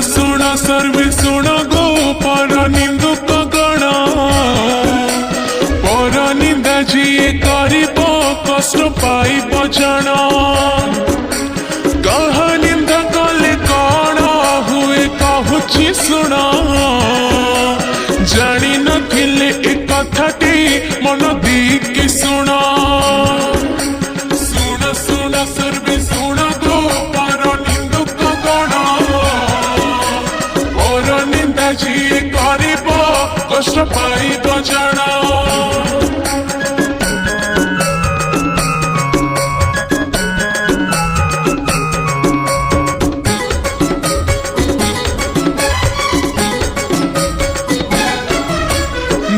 सुन सर्वे सुन गो पर निंदुक गण पर निंदा जी करिब कष्ट पाइब जन कह निंदा कले कण हुए कहूची सुन जानी नथिले ए कथाटी मन दी सुन सुन सुन सर्वे सुन गो पर निंदुक गण पर निंदा जी करिब कष्ट पाइब जन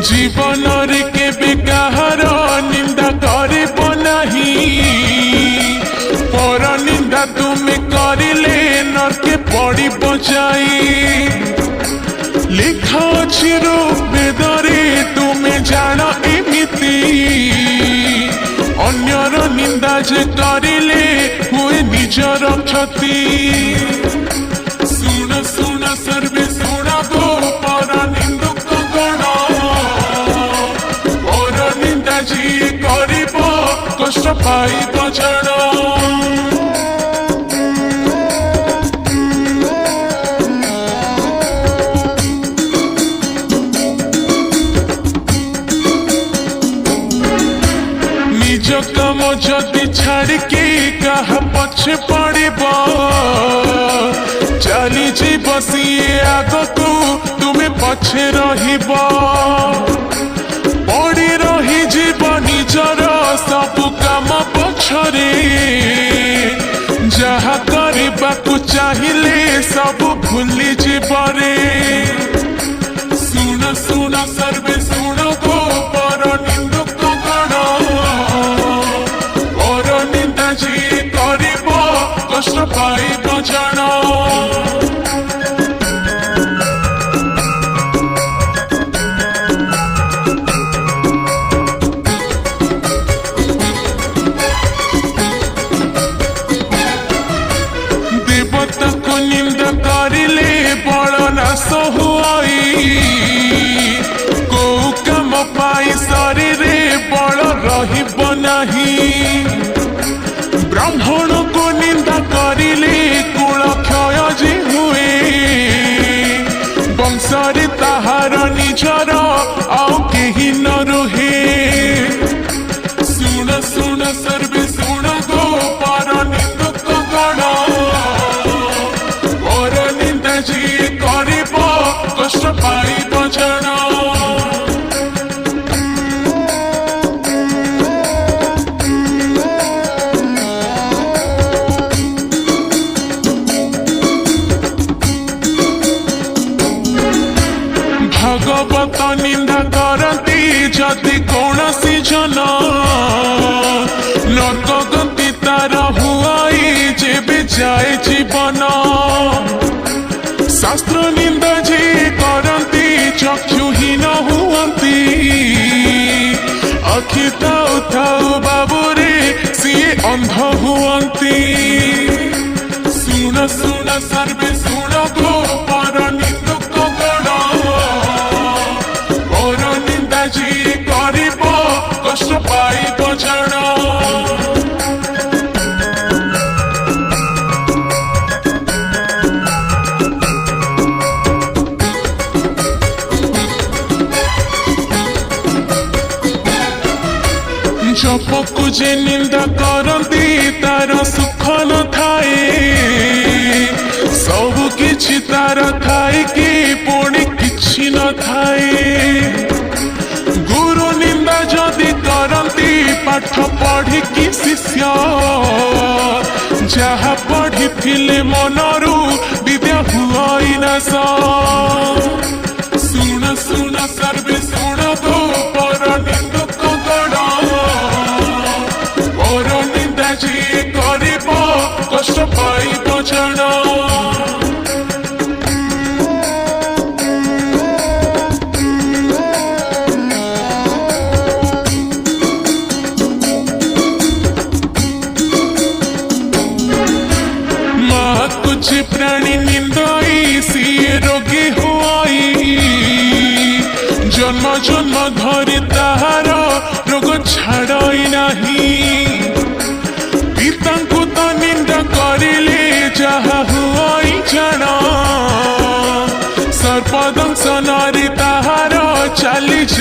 जीवन रे केबे काहर निंदा करिब नहीं पर निंदा तुमे करिले नरके पड़िब जाई लिखा अछि वेदरे तुमे जान एमिति अन्यर निंदा जे करिले हुए निजर क्षति सुन सुन सर्वे सुन गो पर निंदुक गण पर निंदा जी करिब कष्ट पाइब जन निज काम जदि छाड़िके कहा पछे पड़ब चली जीव सीए आगकू तुमे पछे रहिब पड़ी रही जीव निजर सबु काम पछरे जहा करबाकू चाहिए सब भूली जीवरे सुन सुन सर्वे सुन गो पर निंदुक गण पर निंदा जी करिब कष्ट पाइब जन देवता को निंदा करिले बड़ नाश हुई को काम पाई शरीर बड़ रहिब नहीं ब्राह्मण को निंदा करिले कुल क्षय जी हुए वंशरे ताहार निजर आउ केही न रुहे सुन सुन सर्वे सुन गो पर निंदुक गण पर निंदा जी करिब कष्ट पाइब जन भगवत निंदा करती जदि कौनसी जन नरक गति तार हुआई जेबे जाए जीवन शास्त्र निंदा जी करती चक्षुहीन हुअंती अखि थाउ थाउ बाबुरे सीए अंध हुअंती सुन सुन सर्वे सुन गो पर निंदुक गण पर निंदा जी करिब कष्ट पाइब जन जपकू जे निंदा करती तार सुख न थाए सबु किछि तार थाए कि पुणी किछि न थाए गुरु निंदा जदि करती पाठ पढ़ी कि शिष्य जहा पढ़ी थिले मनरू विद्या हुई नाश सुन सुन सर्वे सुन गो पर निंदुक गण पर निंदा जी करिब कष्ट पाइब जन माँ कुछ प्राणी निंदाई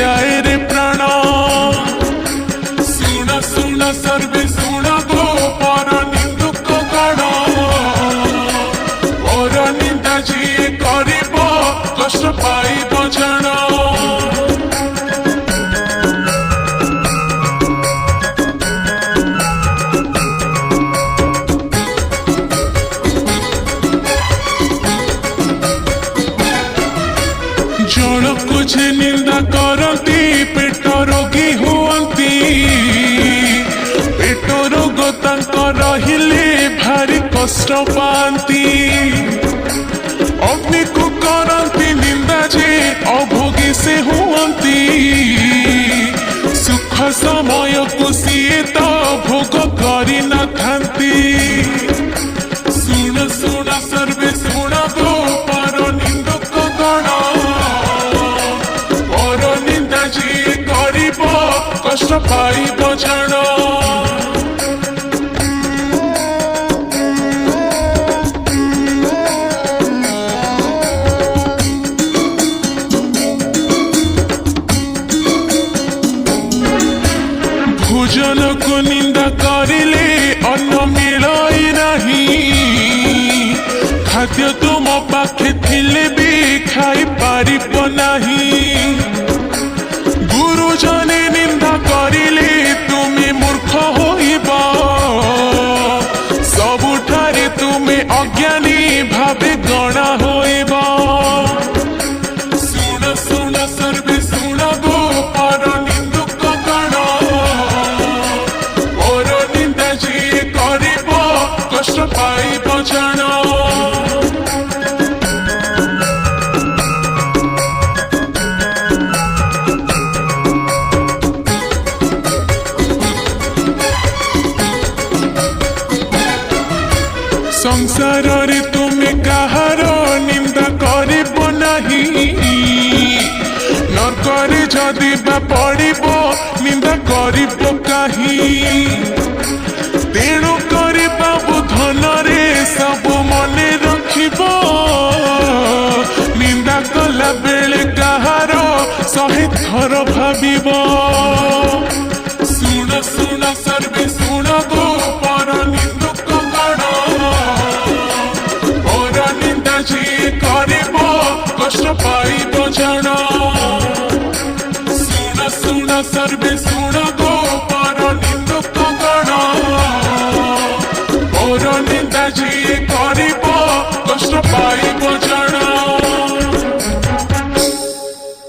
जाए रे प्राण सुन सुन सर्वे सुन गो पर निंदुक गण पर निंदा जी करिब कष्ट पाइब जण जड़को जे निंदा करती पेट रोगी हुअंती पेट रोग रहिले भारी कष्ट पाती अग्नि को करती निंदा जे अभोगी से हुअंती सुख समय को सीए तो भोग करी न थांती सुन सुन सर्वे सुन गो पर निंदक गण कष्ट पाइब जण भोजन को निंदा करिले अन्न मिलाई नहीं खाद्य तुम पाखे थिले भी खाई पारिब नहीं गुरुजने निंदा करिले तुमे मूर्ख होइबा सबुठारे तुमे अज्ञानी भावे गणा होइबा सुन सुन सर्वे सुन गो पर निंदुक गण पर निंदा जी करिब कष्ट पाइब जण संसार रे तुम्हें कहार निंदा करिब नहीं नरकरे जदि बा पड़िब निंदा करिब कहीं तेणु करि बाबू धन रे सब मने रखिब निंदा कला बेले कहार 100 थर भाबिब।